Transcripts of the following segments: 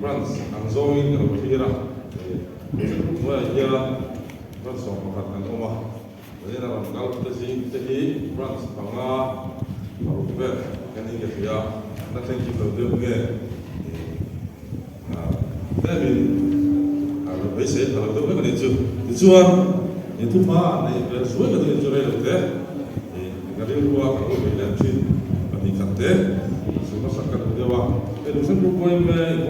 France Angzoi kalau berhira semua ia France orang kan oma jadi dalam kalau tadi France bangga baru ber kan ini dia nanti kita dia tapi kalau biasa kalau tu kan itu tujuan itu mah ni sesuai dengan itu juga tu kalau luar kalau berlanjut meningkatkan semua sekarang dia wah itu semua poin yang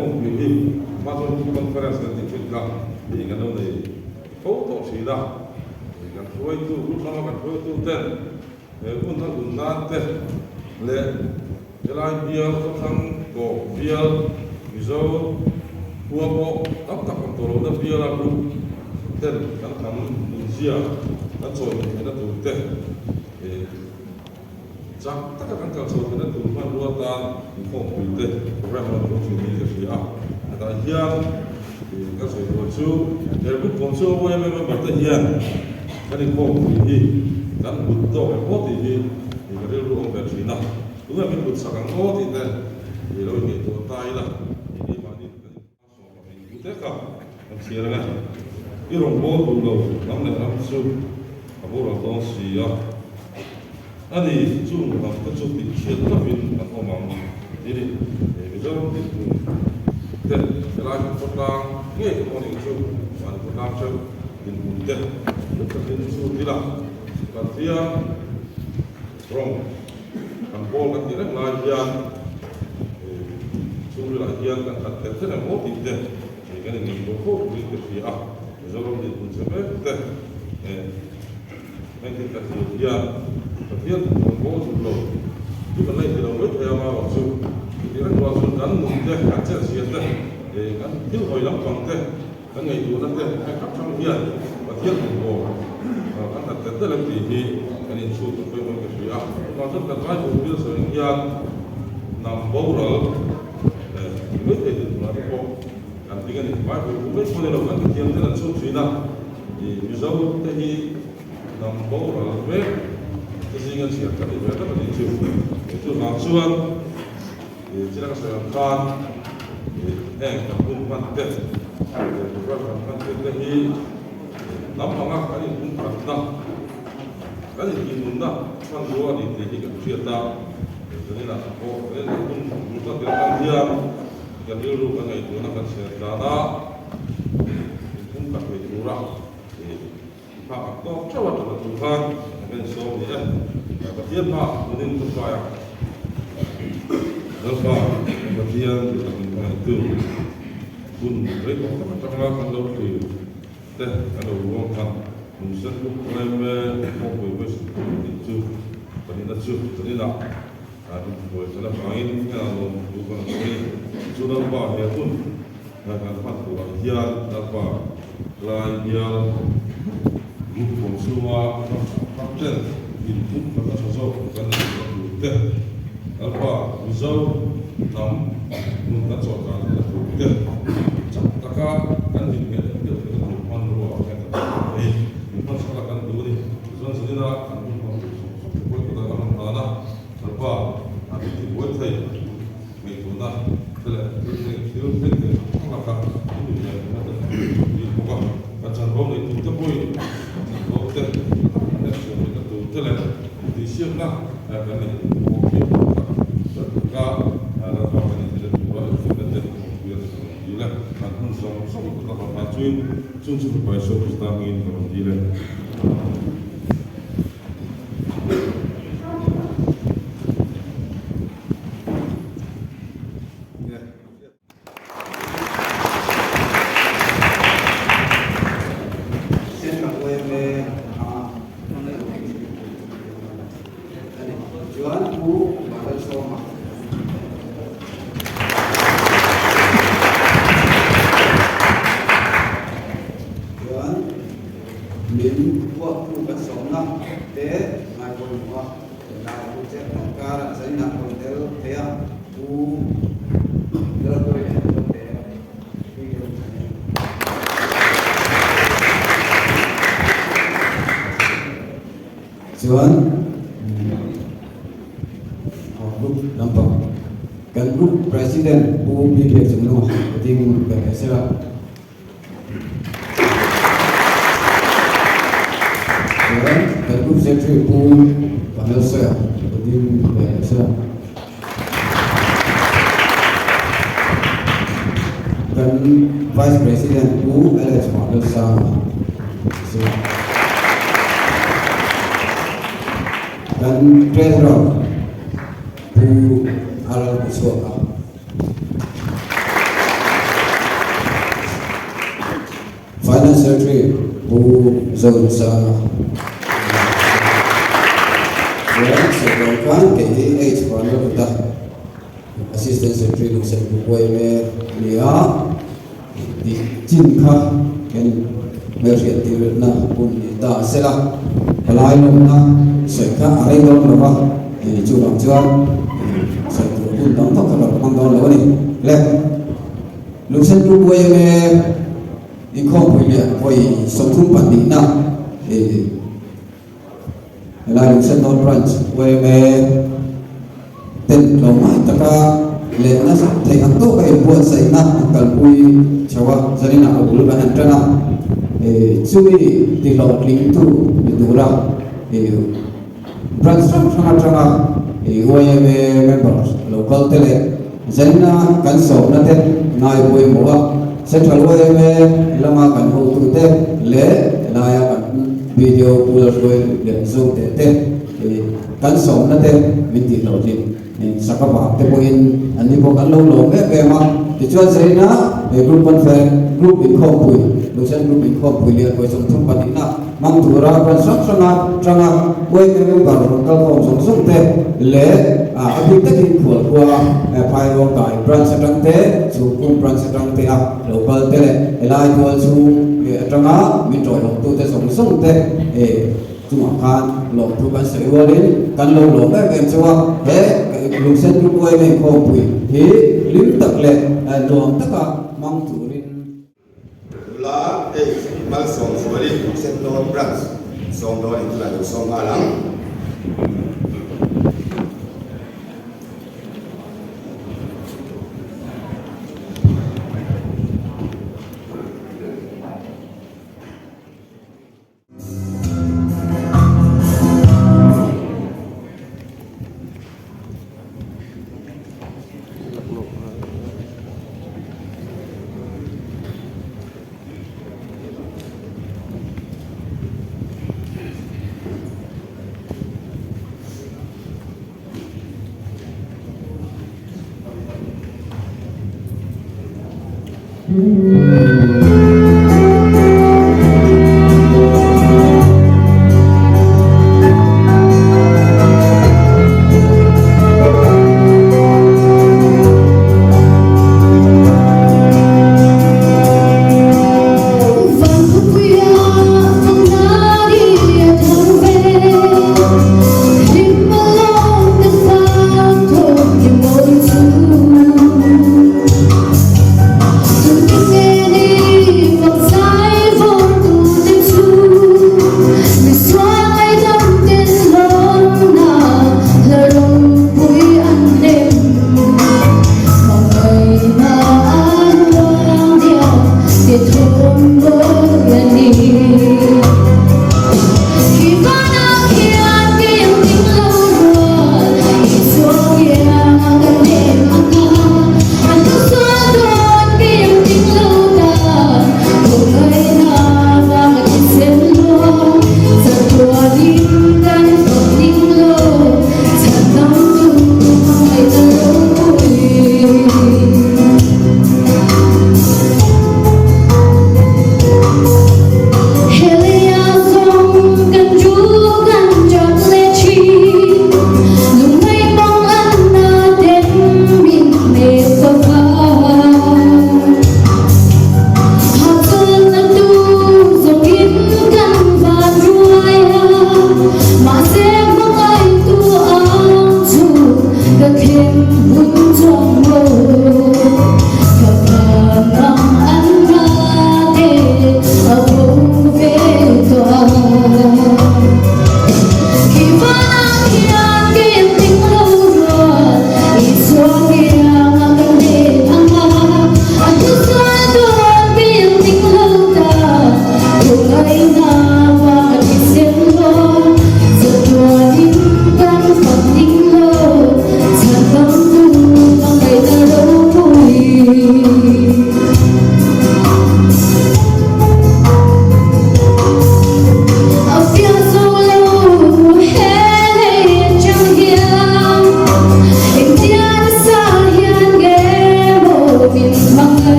masuk konferensi nanti kita ini kan ada foto sih dah kan poin itu sama kan poin itu ten untuk nanti le jalan biar orang go biar bisa buat tak kontrol dah biar aku ten kan kamu Indonesia kan soal ini ada tu ten tak akan kalau soal ini tu cuma dua tahun info itu program untuk ini jadi ada hian kan soal itu jadi pun konsol apa yang memang bertahan kan info ini kan butuh apa ini jadi lu orang bercina lu yang minta sekarang apa itu jadi lu ini tu Thailand ini mana ini kita kan siaran 이런 모두로 남는 함수 아무런 동시야 아니 좀 그쪽 뒤에다 빈 나오만 이리 그저 때 라이브 포장 게 거기 좀 많이 포장쳐 인문데 그렇게 수디라 같이야 from kanpol kan kira ngajian sumber ngajian kan tertentu mau tidak kan ini boko itu dia Zorom di Punjab, mungkin dia mau dulu. Di mana itu orang itu yang mau masuk. Dia kan masuk kan mungkin kaca siapa, kan itu orang bangte, kan itu nanti kapal dia, dia mau, kan tertentu lagi ini kan itu tu mungkin dia. Masuk kan baik mobil sering dia nambah itu tu dengan baik bukan model orang yang tidak sudah di misal tadi nambah orang sehingga siapa itu mereka itu langsung tidak sesuatu kampung pantai kampung pantai tadi nambah kali pun pernah kali ini mudah kan dua di tiga siapa jadi nak ini pun bukan dengan yang dulu kan itu nak serta pun tak berurang pak kau coba Tuhan dengan soalnya bagian pak mungkin supaya lepas bagian itu pun mereka macam-macam kalau tu kalau uang kan mungkin problem mau bebas itu pada itu nak boleh salah main kalau bukan ini sudah bah ya pun akan patut dia dapat lain dia bukan semua kapten itu pada sosok bukan itu apa misal nam bukan soal itu cakap kan dia bukan luar kan bukan salah kan dulu ni soal sendiri kan bukan kita akan tanah apa itu buat saya itu dah itu maka ini di muka macam bom itu terbuai bom ter itu telah disiapkan akan itu okey serta ada apa yang tidak dibuat dan bila akan sama-sama kita majuin sungguh supaya kita ingin kemudian Tuan, nampak kan group president bu bi bi semua tim kan sera kan group secretary bu panel saya tim sera kan vice president bu Alex panel sama dan treasurer bu Al Buswaka finance secretary bu Zon Sana dan sekarang KH panel kita assistant secretary Lusen Bukweme Lia di Jinka kan meriat na pun kita sela pelai na seka arai dong lawa curang curang satu pun dong tak kalau pang dong lawa ni leh lusen tu boleh me ikut boleh boleh satu pandi na lai lusen dong branch boleh me ten lama taka leh na thầy ăn tu cái buat saya na kalau pui cawa jadi nak boleh bahan terna cumi di laut ling tu itu orang branch sama OIM members local tele janna kan so na te nai boi moa central OIM lama kan ho tu te le laya kan video pular boi le zoom te kan so na te min di laut ling sakapa te poin ani bo kan lo me ma ti chuan serina group conference group in khopui lusen group in khopui lian koi som thum patina mang thura kan sak sanga koi me bar kal ko som som te le abhi te kin khol kwa phai ro kai branch satang te chu kum branch satang te a local te le elai thol chu atanga mi troi lo tu te som som te cuma kan lo tu kan se walin kan lo me ke chuwa he lusen group koi me khopui hi lim tak le dom taka mang turin la mal song suari sen no branch song do itu la song alang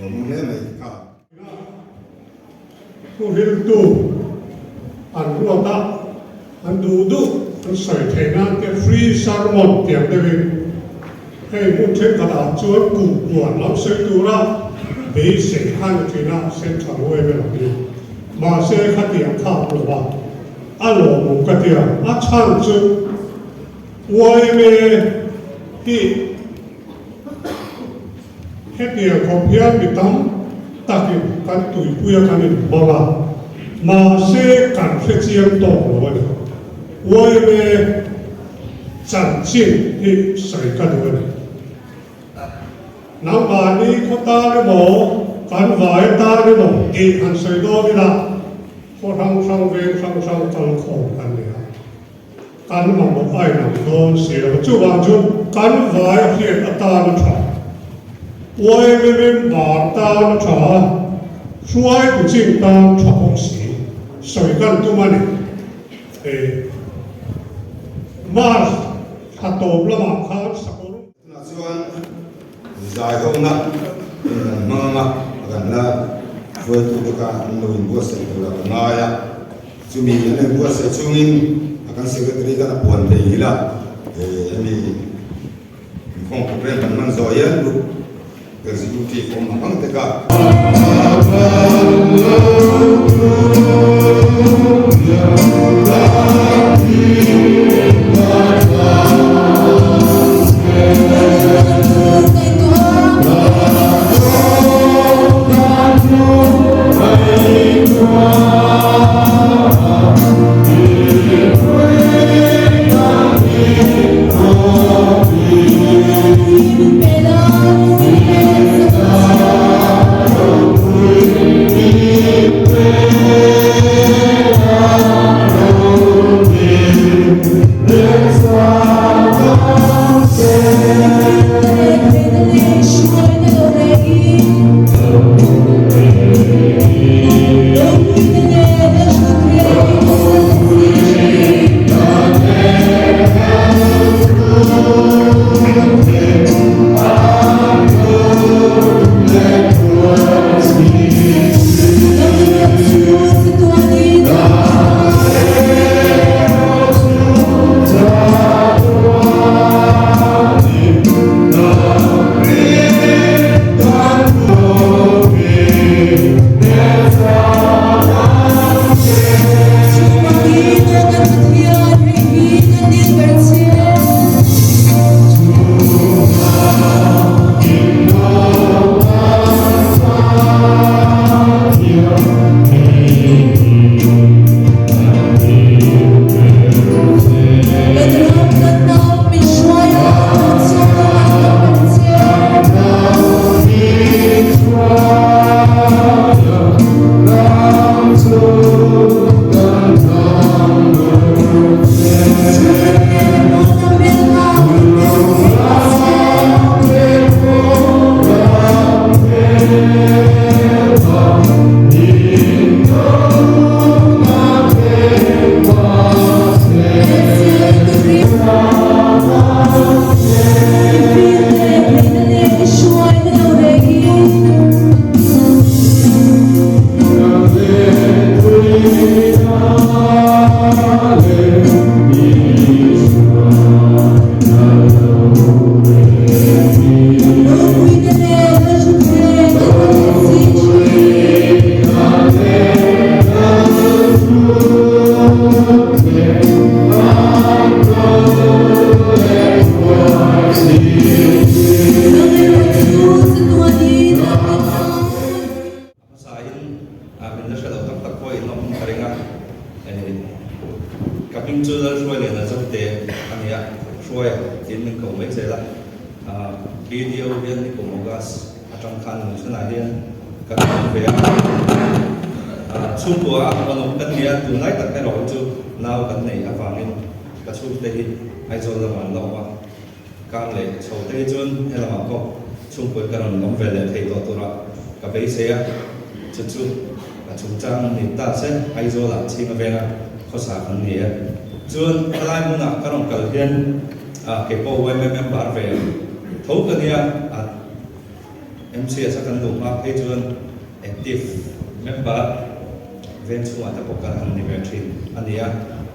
ผมเนี่ยไม่เข้า ผู้เรียนดูอันรัวตาอันดูดูอันใส่เทน่าเกฟรีซาร์มอนเตียงเดวินให้มุดเทกระดาษจวนกูปวดแล้วเสกดูระเบสเซขันเทน่าเส้นทางเวเวลนี้มาเสกขัดเตียงข้าวหรือว่าอันหลงมุกเตียงอันช่างจุดวัยเมที่ให้เตียงของเพียงบิดตั้มตักกันตุยปุยกันนี่บอกมาเสกกันเฟซียมโตเลยวัยเมจันจินที่ใส่กันเลยน้ำบานี้เขาตาได้บอกการไหวตาได้บอกอีกอันใส่ดอกนี่ละเขาทำช่างเวงช่างกันของกันเนี่ยการมันบอกไอ้หนังโดนเสียจู่บางจุดการไหวเพียรตาละฉาวัยเมเป็นบาตาละฉาช่วยผู้จิงตามฉาของสีใส่กันตัวมันมาถ้าโตแล้วมาข้าวสักคน ส่วนใจของนักมากันละเพื่อทุกการเราอินบัวเสร็จแล้วง่ายจุมีอันนี้บัวเสร็จจุมินakan sekretari kan puan tehila ini kong keren man zoyan lu eksekutif om mang teka kaping chu la shoi le na zong te ania shoi tin min ko me che la video hian ni ko mogas atang khan nu chana hian ka ve chu ko a ono kan nia tu nai tak ero chu nau kan nei awangin ka chu te hi ai zo la man lo wa ka le chho te chun hela ma ko chung ko kan nom ve le thei to tura ka be se a chu chu ka chung chang ni ta se ai zo la chi ma ve na ko sa kan ni chuan lai mu na karong kal hian ke po wai mem bar ve tho ka nia MC sa kan lu ma pe chuan active member ven chunga ta pokal an ni vetrin ania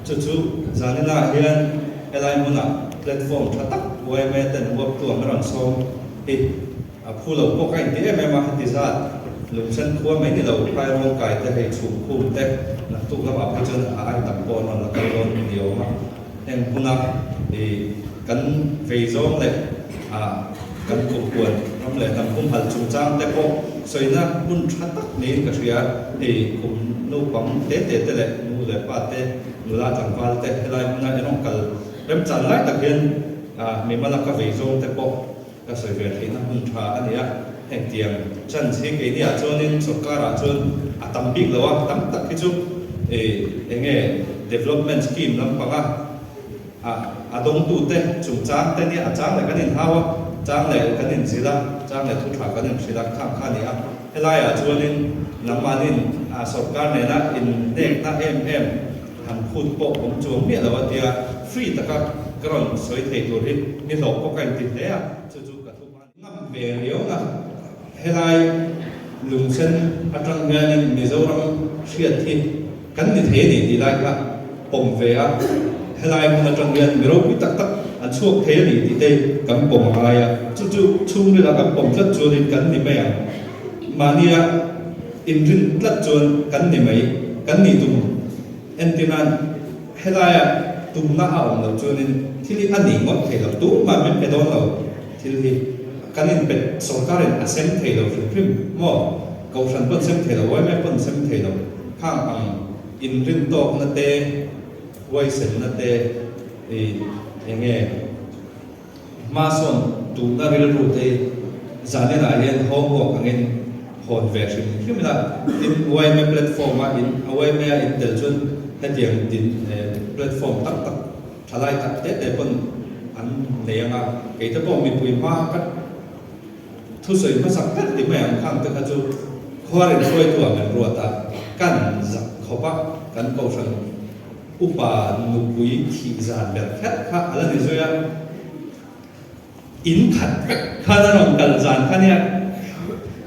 chu zanina hian elai muna platform thatak OMA ten work tu amron som hi a phulo pokai ti emma hatizat lungsan khuwa mai ni lo phai rong kai te hei chu khum te na tu lama pe chuan a ai tam pon on la kai ron ni oma em puna kan vei zong le kan ku kuan ram le tam kum hal chung chang te ko soina mun thatak ni ka ria kum no pam te le nu le pa te nu la tang wal te helai na enong kal rem chan lai tak hian mi mala ka vei zong te ko ka soi ve thina mun tha ania heng tiang chan chi ke ni a chonin sarkara chon atam big lawa tam tak ki chu enge development scheme lam panga adong tu te chung chang te ni a chang le kanin hawa chang le kanin zila chang le thu tha kanin zila khang kha ni a helai a chonin namanin sarkar ne na in nek na han phut po kom chuang mi lawa tia free taka kron soi thei tur hi ni lo ko kan ti le a chu ka thu ngam ve riau na helai lungsen atang nganin mizoram hriat hi kan ni the ni ti lai ka pom ve a helai mun atang ngan miro pi tak an chuak the ni ti te kam pom ai a chu chung ni la ka pom tlat chu ni kan ni mai mania in rin tlat chuan kan ni mai kan ni tum entiman helai tum na a on lo chuanin thili ani ngot thei lo tu ma men pe don lo thili kanin pet sarkarin asem thei lo prim mo ko san pon sem thei lo wai me pon sem thei lo khang ang in rin to na te wai sen na te enge ma son tu na ril ru te zane na yen homework angin hon version kimila in wai me platform in awai me intel chun hetiang din platform tak thalai tak te pon an neanga ke ta pom mi pui ma kat thu soi ma sak kat ti me ang khang ta ka chu khwarin khoi tu ang ro ta kan zak khopa kan ko sang upa nu pui thi zan ber khat kha ala ni zoya in khat kha na rong kal zan kha nia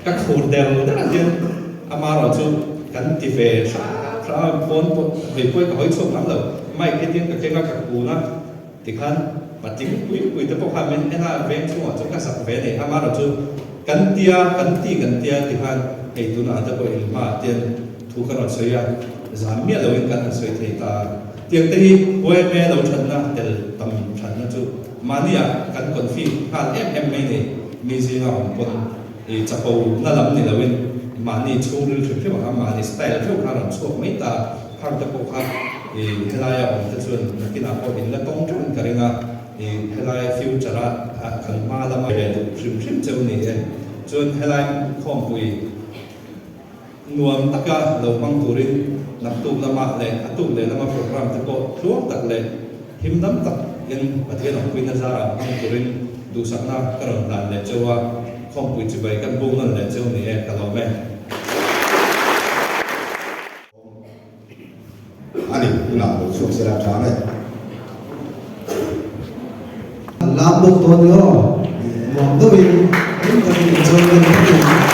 ka khur del da jen amaro chu kan ti ve sa pon về quê hỏi số lắm rồi mai cái tiếng cái các cụ nó thì khăn mà chính quý tới bốc hàng mình là ven chung ở trong các sạp vé này ama rồi chứ cắn tia thì khăn thì tụi nó đã gọi mà tiền thu cái rồi sấy à giảm miết rồi cắn sấy thì ta tiếng tây quê mẹ đầu chân là từ tầm chân là chứ mà nia cắn còn phi hàng em mấy này mi gì nào còn thì chập bầu nó lắm thì là bên mani chung rin trip phim mà mani style phim khá là chuột mấy ta khang ta bộ khác thì helai ở cái chuyện cái nào có hình là tông trong cái này thì helai future ra khẩn ma là mà về phim châu này chuyện helai không bùi nuông tất cả lâu băng turin nạp tụ là mà lệ tụ lệ là mà program ta có chuột tất lệ him nắm tất in và thế nào quên ra băng turin đủ sắc na cái rồi là lệ châu không bùi chỉ vậy căn buông là lệ châu này cả lâu mẹ ani ina lo sok sera thame làm được tốt nữa mong tôi cũng có thể chơi được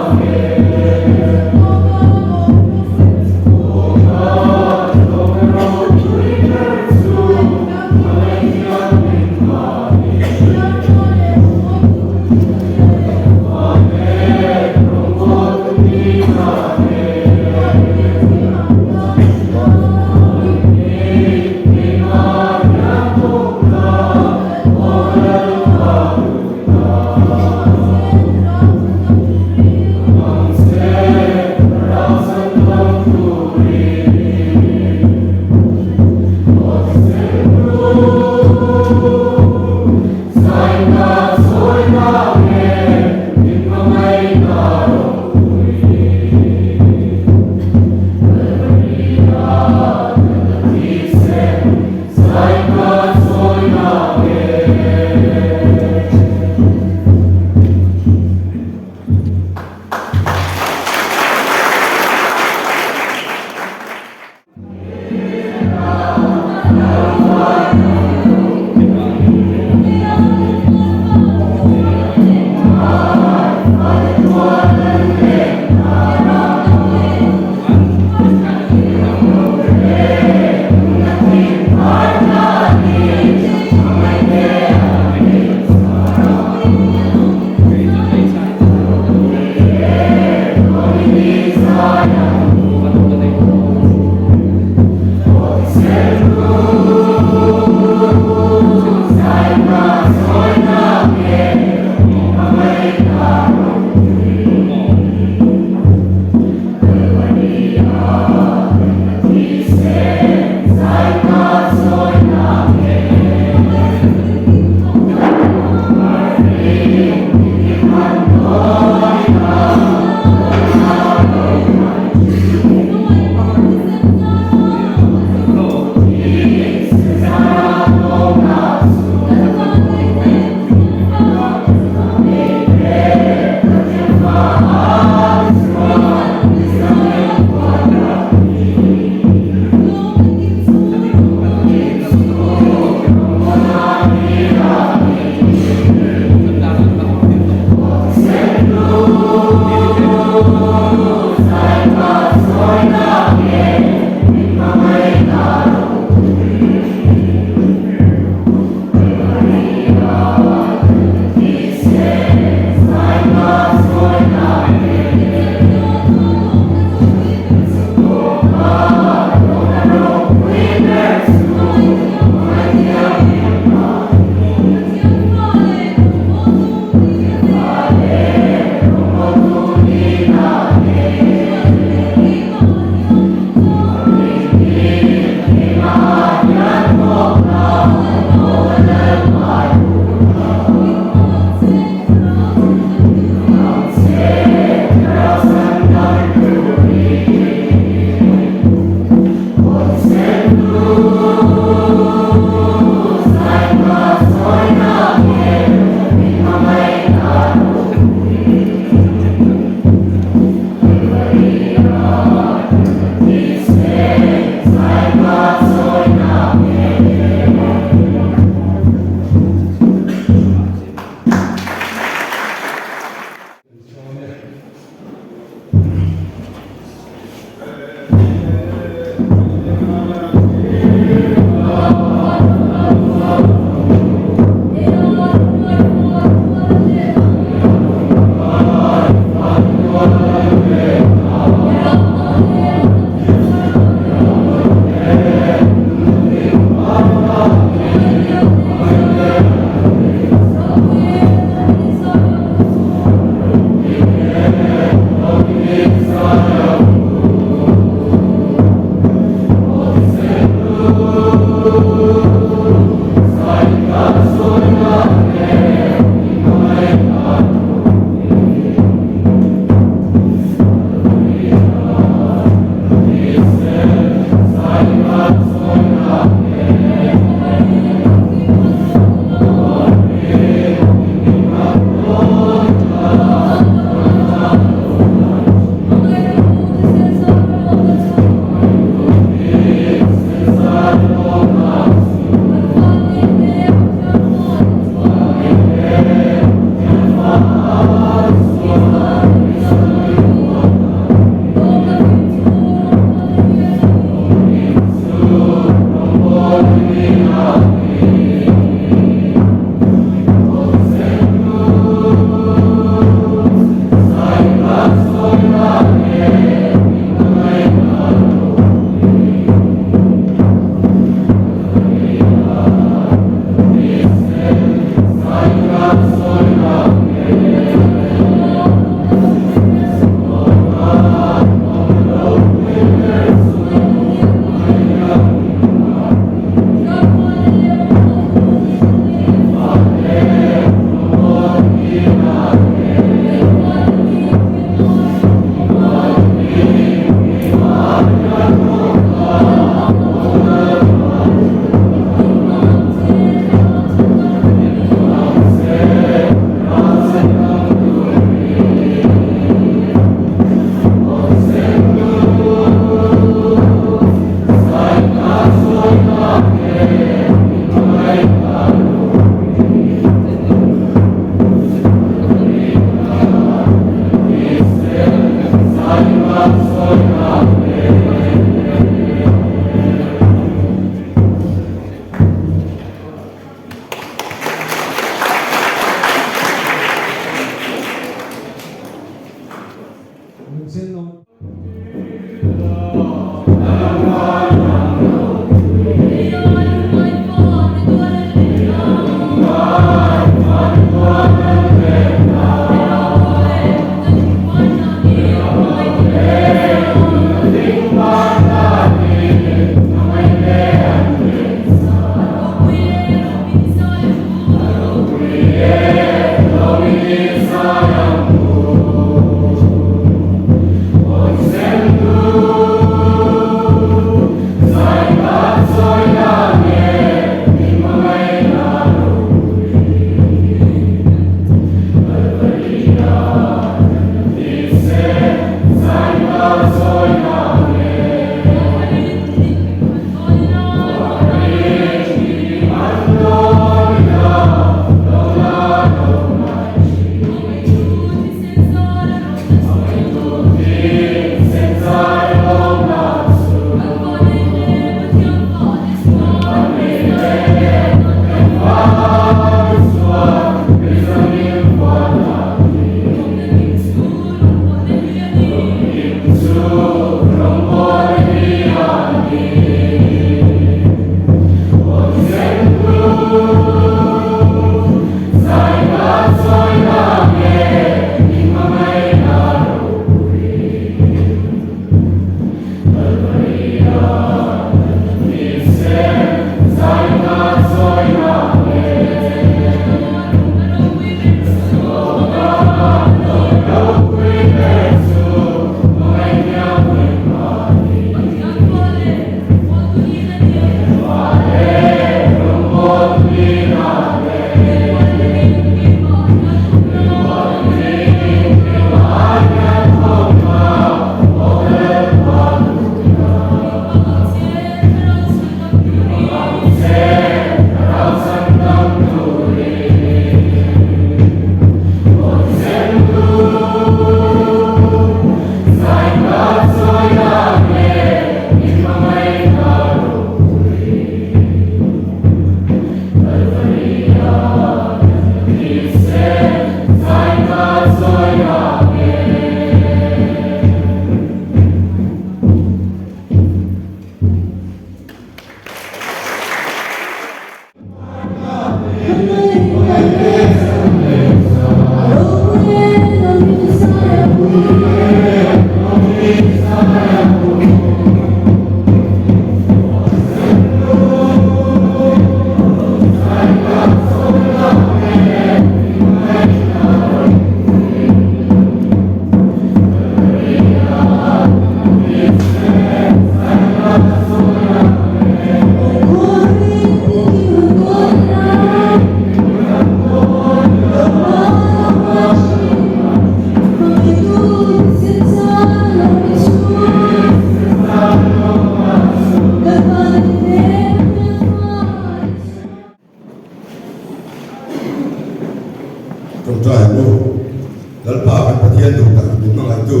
pathian du ta min mangai tu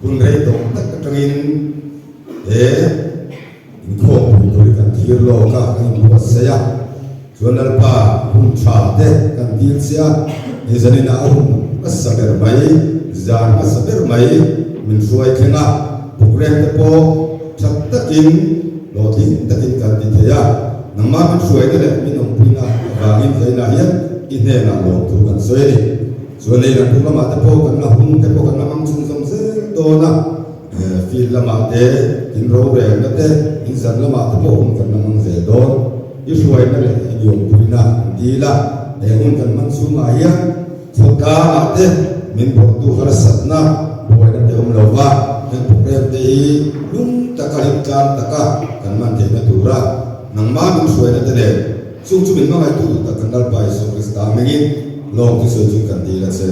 kun rei tong tak tangin in khom tu kan thir lo ka kan bu saya chuanal pa hum tha te kan dil sia ni zanina hum asaber mai zan asaber mai min suai thenga program te po thak takin lo tin takin kan ti theya nangma min suai de min ong pina rangin zaina hian in he na lo tu kan soi ni chuan nei ran tu ma te po kan na hum te po kan na mang chung som se to na fil lama te in ro re na te in zan lama te po hum kan na mang ve don i suai na le i yom pina di la e hum kan man su ma hian khoda ma te min bo tu har sat na boy na te um lo wa nên program te lung takalim kan taka kan man te na tura nang ma min suai na te le chung chu min ma ngai tu ta kan dal pai so krista mengin long tu so chu kan di la se